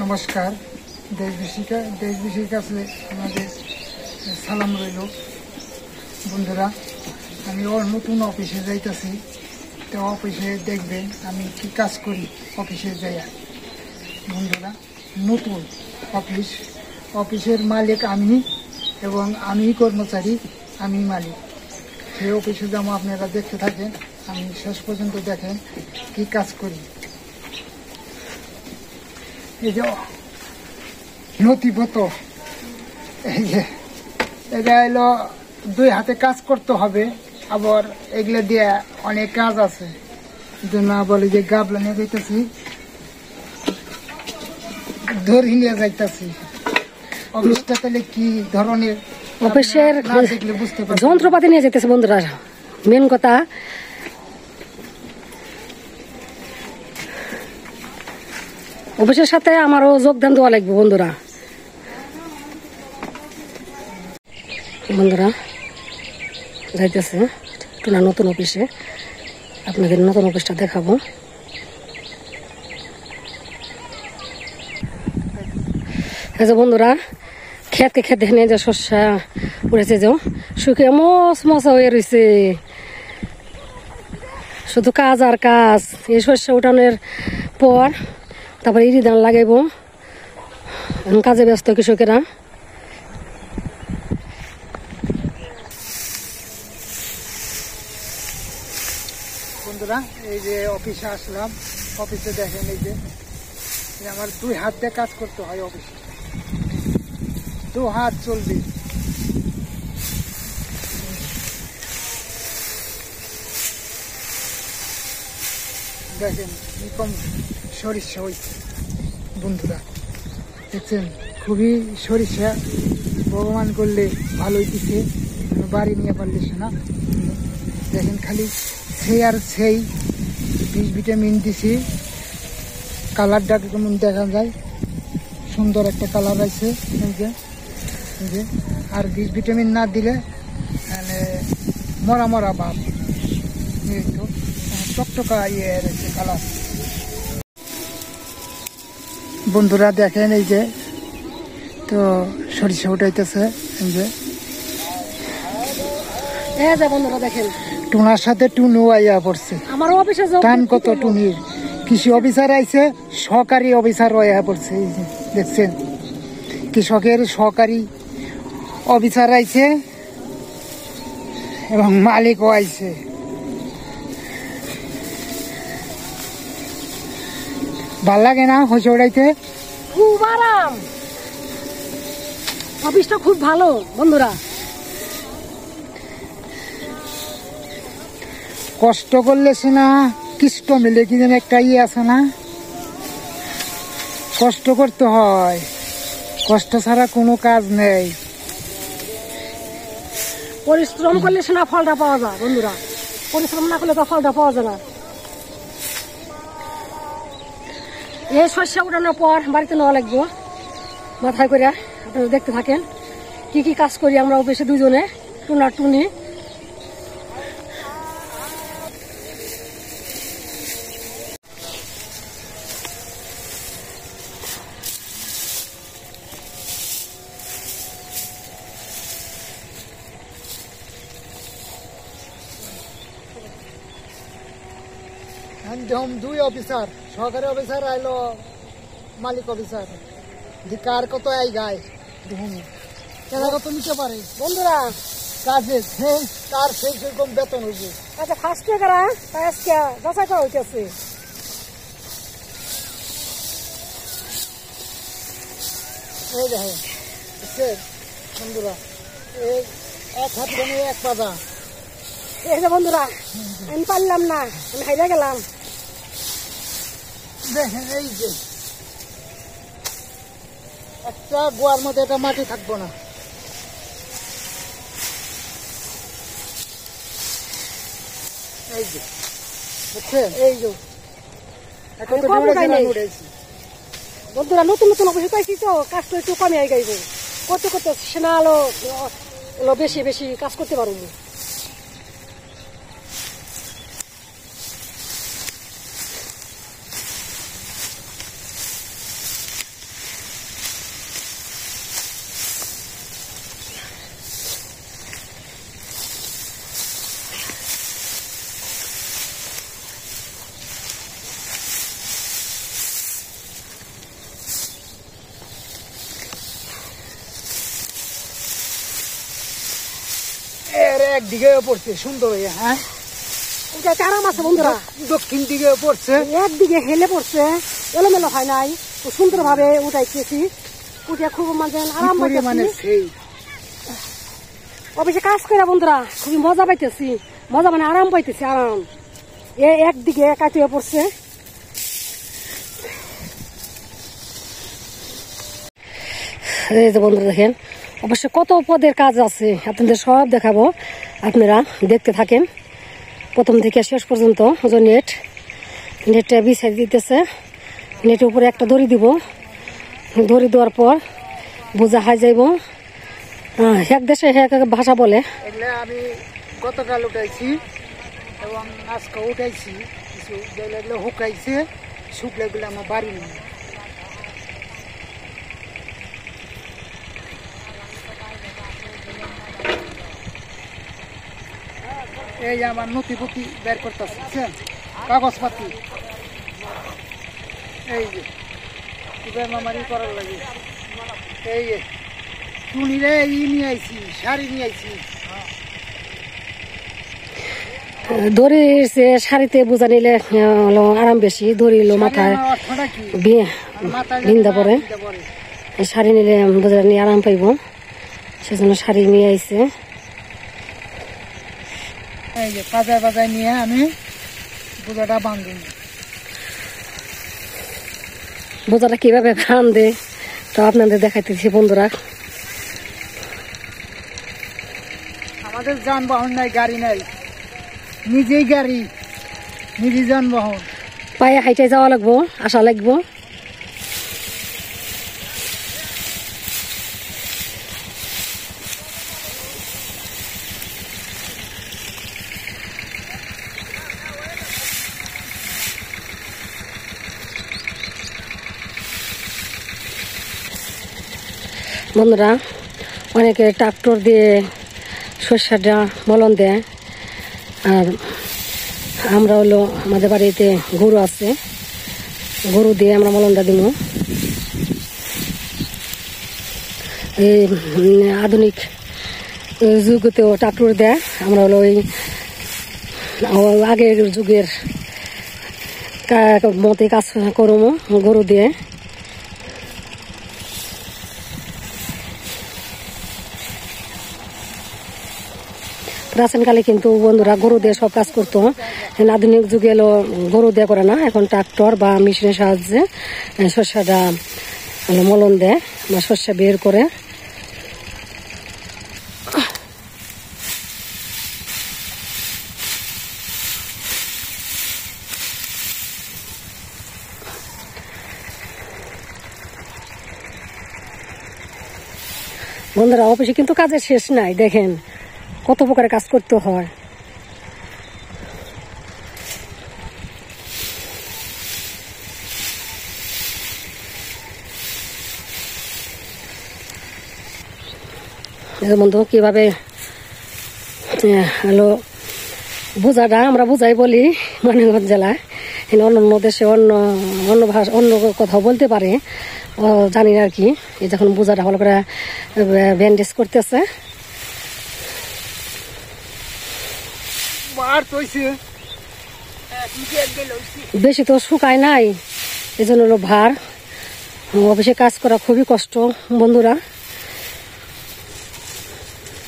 নমস্কার। দেশবাসীর কাছে আমাদের সালাম রইল। বন্ধুরা, আমি ওর নতুন অফিসে যাইতেছি, তো অফিসে দেখবেন আমি কি কাজ করি অফিসে যাইয়া। বন্ধুরা, নতুন অফিসের মালিক আমি এবং আমি কর্মচারী, আমি মালিক। সেই অফিসে যেমন আপনারা দেখতে থাকেন, আমি শেষ পর্যন্ত দেখেন কি কাজ করি। এই যে নথিপত্র, এই যে এটা হলো 2 হাতে কাজ করতে হবে, আবার এগুলো দিয়ে অনেক কাজ আছে। জন্য বলে যে গাবলা নিয়ে যাইতেছি, ধরে নিয়ে যাইতেছি। অফিসটা তাহলে কি ধরনের অফিসের যন্ত্রপাতি নিয়ে যেতেছে বন্ধুরা। মেন কথা অফিসের সাথে আমারও যোগদান দেওয়া লাগবে বন্ধুরা। যাইতেছে টুনা নতুন অফিসে, আপনাদের নতুন অফিসটা দেখাবো। এই যে বন্ধুরা, খেতে দেখে যে শস্যা উড়েছে, যে শুকিয়ে মশা হয়ে রয়েছে, শুধু কাজ আর কাজ। এই শস্য উঠানোর পর তারপর ইরি ধান লাগাইব, কাজে ব্যস্ত কৃষকেরা। বন্ধুরা, এই যে অফিসে আসলাম, অফিসে দেখেন এই যে আমার 2 হাত দিয়ে কাজ করতে হয় অফিসে, 2 হাত চলবে। দেখেন কম সরিষা হয়েছে বন্ধুরা, দেখছেন খুবই সরিষা। ভগবান করলে ভালোই দিছে, বাড়ি নিয়ে পারলিস না। দেখেন খালি সেই আর সেই বীজ ভিটামিন দিছি, কালারটা কেমন দেখা যায়, সুন্দর একটা কালার আছে। এই যে আর বীজ ভিটামিন না দিলে মানে মরা ভাব, একটু টকটকা ইয়ে রয়েছে কালার। বন্ধুরা দেখেন এই যে তো সরিষা উঠাইতেছে, এই যে বন্ধুরা দেখেন টুনার সাথে টুনু আইয়া পড়ছে। আমার অফিসে টান কত টুনির। কৃষি অফিসার আইছে, সহকারী অফিসার আইয়া পড়ছে। এই যে দেখছেন কৃষকের সহকারী অফিসার আইছে এবং মালিকও আইছে। ভাল লাগে না হইছে উড়াইতে? খুব আরাম, অফিসটা খুব ভালো বন্ধুরা। কষ্ট করলে না কৃষ্ট মিলে, কি যেন একটা ইয়ে আছে না, কষ্ট করতে হয়, কষ্ট ছাড়া কোনো কাজ নেই। পরিশ্রম করলে না ফলটা পাওয়া যায় বন্ধুরা, পরিশ্রম না করলে তো ফলটা পাওয়া যায় না। এই শস্য উঠানোর পর বাড়িতে নেওয়া লাগবো মাথায় করে। আপনারা দেখতে থাকেন কি কি কাজ করি আমরা অফিসে দুজনে, টুনা টুনি। हम 2 অফিসার, সহকারী অফিসার আইলো মালিক অফিসার, কার কত আই গায় কেনা কত নিতে পারে বন্ধুরা। কাজে কার সেই সেরকম বেতন হইবে। আচ্ছা, ফার্স্ট টাকা আজকে যাচাই করা হইতেছে। এই দেখেন বন্ধুরা, এই 1 হাত কেন 1 পাতা। এই যে বন্ধুরা, আমি পারলাম না, আমি হাইরা গেলাম। দেখেন এই যে একটা গোয়ার মধ্যে এটা মাটি থাকবো না। এই যে দেখছেন, এই যে এখন তো বন্ধুরা নতুন নতুন অফিসে পাইছি, তো কাজটা একটু কমে গাইব, করতে করতে সেনা আলো বেশি বেশি কাজ করতে পারবো। একদিকে পড়ছে সুন্দর হয়ে, হ্যাঁ এটা একটা আরাম আছে বন্ধুরা, দক্ষিণ দিকে পড়ছে, একদিকে হেলে পড়ছে, এলোমেলো হয় নাই, খুব সুন্দর ভাবে উঠাইতেছি, উঠে খুব মানে আরাম মানে পাইতেছি। সেই অফিসে কাজ করে বন্ধুরা খুবই মজা পাইতেছি, মজা মানে আরাম পাইতেছি, আরাম। একদিকে কাটিয়ে পড়ছে। এই যে বন্ধুরা দেখেন, অবশ্য কত পদের কাজ আছে আপনাদের সব দেখাবো, আপনারা দেখতে থাকেন প্রথম থেকে শেষ পর্যন্ত। নেটটা বিছাই দিতেছে, নেটের উপরে একটা দড়ি দিব, দড়ি দেওয়ার পর বোঝা হাই যাইব। এক দেশে এক এক ভাষা বলে। এগুলো আমি গতকাল উঠাইছি এবং আজকে উঠাইছি, কিছু এগুলো শুকাইছে, শুকলে এগুলো আমার বাড়ি নেই। এই আমার নথিপতি বের করতেছে, বুঝছেন, কাগজপাতি। এই যে মামারি করার লাগে, এই চুনিরে নিয়ে আইছি, শাড়ি নিয়ে আইছি। দড়ির শাড়িতে বোঝা নিলে হলো আরাম বেশি, দড়ি হলো মাথায় বিন্দা পরে, শাড়ি নিলে বোঝা নিয়ে আরাম পাইব, সেজন্য শাড়ি নিয়ে আইছে। এই যে বাজায় বাজায় নিয়ে আমি বোঝাটা বাঁধি। বোঝাটা কিভাবে বাঁধে তো আপনাদের দেখাইতেছি বন্ধুরা। আমাদের যানবাহন নাই, গাড়ি নাই, নিজেই গাড়ি, নিজেই যানবাহন, পায়ে হাইটে যাওয়া লাগবো, আসা লাগবো। বন্ধুরা অনেকে ট্রাক্টর দিয়ে সর্ষেটা মলন দেয়, আর আমরা হলো আমাদের বাড়িতে গরু আছে, গরু দিয়ে আমরা মলনটা দিব। এই আধুনিক যুগতেও ট্রাক্টর দেয়, আমরা হলো ওই আগের যুগের মতে কাজ করবো গরু দিয়ে। প্রাচীনকালে কিন্তু বন্ধুরা গরু দিয়ে সব কাজ করতো, আধুনিক যুগে এলো গরু দিয়ে করে না, এখন ট্রাক্টর বা মেশিনের সাহায্যে শস্যটা মলন দেয় বা শস্য বের করে। বন্ধুরা অফিসে কিন্তু কাজের শেষ নাই, দেখেন কত প্রকারের কাজ করতে হয়। বন্ধু কিভাবে হলো বোঝাটা আমরা বোঝাই বলি মানিকগঞ্জ জেলায়, অন্য দেশে অন্য ভাষা অন্য কথাও বলতে পারে, জানি না আর কি। এই যখন বোঝাটা ভালো করে ব্যান্ডেজ করতেছে, বেশি তো শুকায় নাই, এই জন্য হলো ভার। অফিসে কাজ করা খুবই কষ্ট বন্ধুরা,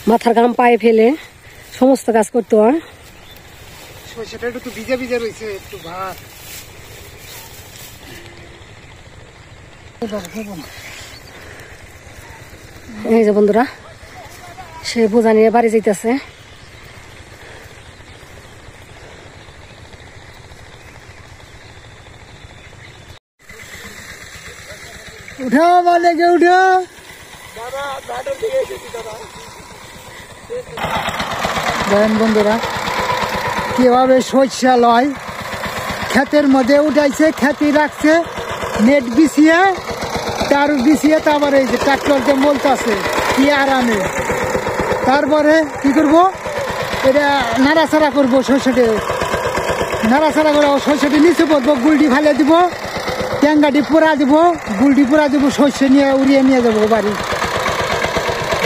মাথার ঘাম পায়ে ফেলে সমস্ত কাজ করতে হয়। সরষেটা একটু ভিজে ভিজে রয়েছে, একটু ভাত। এই যে বন্ধুরা সে বোঝা নিয়ে বাড়ি যাইতেছে। উঠা মানে কে উঠা, দেখেন বন্ধুরা কিভাবে শস্যা লয়, ক্ষেতের মধ্যে উঠাইছে, খেতে রাখছে, নেট বিছিয়ে, তার বিছিয়ে তারপরে এই যে ট্রাক্টরকে মলতেছে কি আরামে। তারপরে কি করবো, এটা নাড়াচাড়া করবো, শস্যটি নাড়াচাড়া করে শস্যটি নিচে পড়বো, গুলটি ফেলে দিব, ট্যাঙ্গাটি পোড়া দিব, গুলটি পোড়া দিব, শস্য নিয়ে উড়িয়ে নিয়ে যাবো বাড়ি।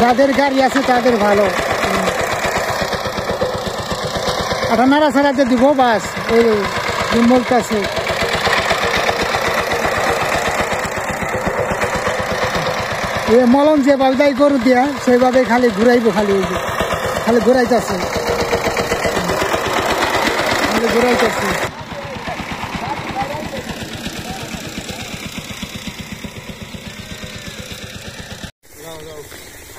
যাদের গাড়ি আছে তাদের ভালো। আটা নাড়া ছাড়াতে দিব বাস এই মলতেছে। মলম যেভাবে দেয় গরু দিয়া সেইভাবে খালি ঘুরাইবো, খালি খালি ঘুরাইতেছে, খালি ঘুরাইতেছে।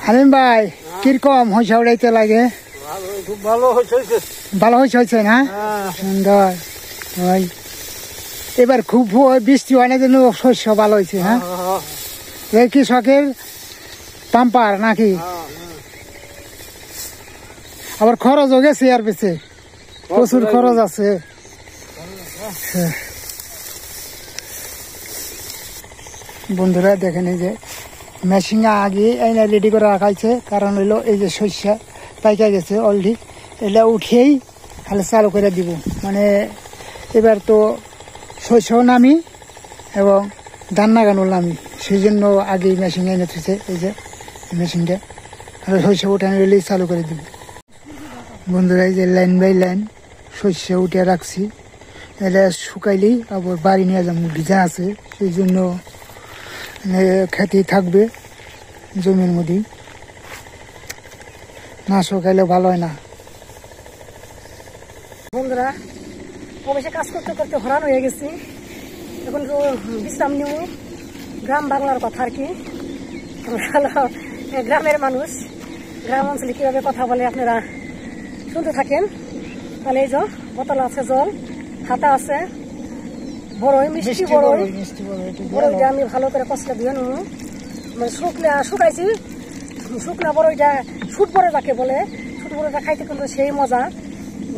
হালিম ভাই কিরকম হইসা উড়াইতে লাগে? খুব ভালো হয়েছে। ভালো হয়েছে না? সুন্দর। ওই এবার খুব বৃষ্টি হয় না জন্য শস্য ভালো হয়েছে। হ্যাঁ, এই কৃষকের পাম্পার নাকি? আবার খরচও গেছে আর পেছে, প্রচুর খরচ আছে। বন্ধুরা দেখেন এই যে মেশিন আগে এনে রেডি করে রাখাইছে, কারণ হইলো এই যে শস্য পাইকা গেছে অলরেডি, এটা উঠেই খালি চালু করে দিব। মানে এবার তো শস্য নামি এবং ধান লাগানোর নামি, সেই জন্য আগে মেশিন এনে থুছে। এই যে মেশিনটা শস্য উঠানো রেলেই চালু করে দিব। বন্ধুরা এই যে লাইন বাই লাইন শস্য উঠে রাখছি, এটা শুকাইলেই আবার বাড়ি নিয়ে যাবো, ভিজা আছে সেই জন্য খেতে থাকবে জমির মধ্যেই, না শুকাইলে ভালো হয় না। বন্ধুরা অবশ্যই কাজ করতে করতে হরান হয়ে গেছি, এখন তো বিশ্রাম নিব। গ্রাম বাংলার কথা আর কি, গ্রামের মানুষ গ্রাম অঞ্চলে কিভাবে কথা বলে আপনারা শুনতে থাকেন। তাহলে এই যে বোতল আছে, জল হাতা আছে, বড়ই মিষ্টি বড়ইটা আমি ভালো করে কষলে ধুয়ে নেব। মানে শুকাইছি, শুকনা বড়ইটা শুট বড় যাকে বলে, শুট বড়টা খাইতে কিন্তু সেই মজা।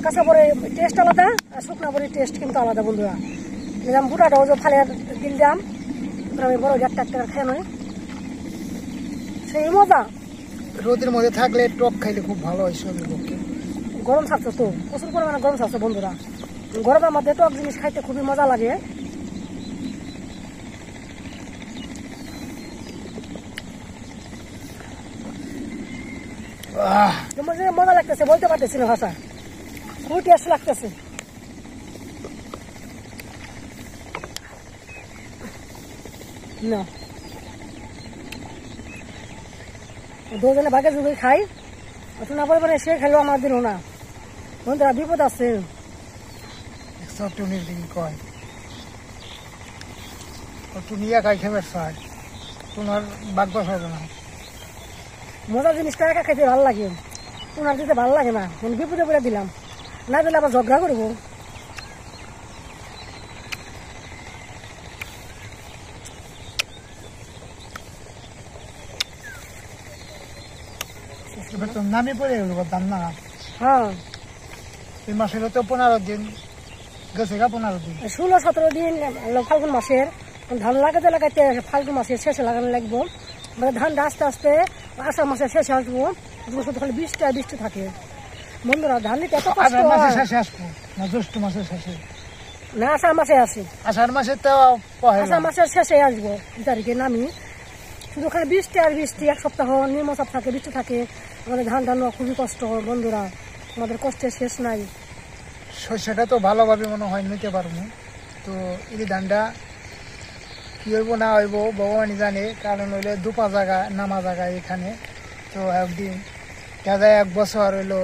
কাঁচা বড়ই টেস্ট আলাদা আর শুকনা বড়ির টেস্ট কিন্তু আলাদা। বন্ধুরা নিলাম বুটাটাও যে ফালে দিলাম, আমি বড় একটা একটা খেয়ে নই, সেই মজা। রোদের মধ্যে থাকলে টক খাইলে খুব ভালো হয় শরীরের পক্ষে। গরম থাকছে তো, প্রচুর পরিমাণে গরম থাকছে বন্ধুরা, গরমের মধ্যে টক জিনিস খাইতে খুবই মজা লাগে। মজা লাগতেছে, বলতে পারতেছি না ভাষা, খুব টেস্ট লাগতেছে। না দুজনে ভাগে যুগে খাই, না পরিমাণে সে খেলেও আমার দিনও না। বন্ধুরা বিপদ আছে, কয় টুনিয়া খাই খেবে চাই, তোমার বাদ হবে না। মজার জিনিসটা একা খাইতে ভালো লাগে, ওনার দিতে ভালো লাগে না। বিপদে পড়ে দিলাম, না দিলে আবার ঝগড়া করবো। এবার তো নামে পড়ে গেল দাম না। হ্যাঁ এই মাসের তো 15 দিন গেছে, 15 দিন 16-17 দিন ফাল্গুন মাসের ধান লাগাতে লাগাইতে ফাল্গুন মাসের শেষে লাগানো লাগবো। মানে ধানটা আস্তে আস্তে আষাঢ় মাসের শেষে আসবো, শুধু খালি বৃষ্টি থাকে। বন্ধুরা ধান নিতে এত কষ্ট হয়। শেষে আসবো না জ্যৈষ্ঠ মাসের শেষে, না আষাঢ় মাসে আসি, আষাঢ় মাসে তো আষাঢ় মাসের শেষে আসবো 2 তারিখে নামি। শুধু খালি বৃষ্টি আর বৃষ্টি, এক সপ্তাহ নিম্নচাপ থাকে, বৃষ্টি থাকে, আমাদের ধান খুবই কষ্ট হয়। বন্ধুরা আমাদের কষ্টের শেষ নাই। শস্যটা তো ভালোভাবে মনে হয় নিতে পারবো, তো এই ধানটা কি হইব না হইব ভগবানই জানে। কারণ হইলে দুপা জায়গা নামা জায়গা এখানে, তো একদিন দেখা 1 বছর হইলো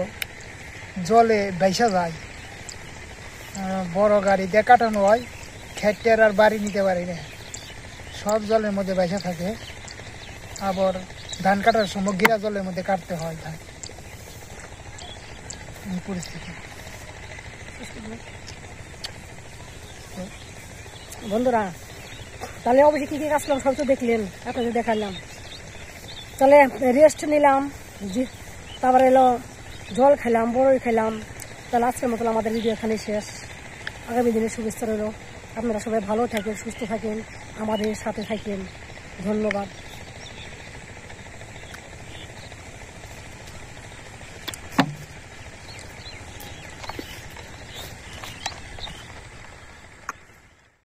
জলে ভাইসা যায়, বড় গাড়ি দিয়ে কাটানো হয়, খেটের আর বাড়ি নিতে পারি না, সব জলের মধ্যে ভাইসা থাকে। আবার ধান কাটার সময় গিরা জলের মধ্যে কাটতে হয় ধান, পরিস্থিতি। বন্ধুরা তাহলে অবশ্যই কি কি কাজ করলাম সব তো দেখলেন, আপনাদের দেখালাম। তাহলে রেস্ট নিলাম, তারপরে এলো জল খেলাম, বড়ই খেলাম। তাহলে আজকের মতো আমাদের ভিডিও এখানে শেষ। আগামী দিনে শুভেচ্ছা রইল, আপনারা সবাই ভালো থাকেন, সুস্থ থাকেন, আমাদের সাথে থাকেন। ধন্যবাদ।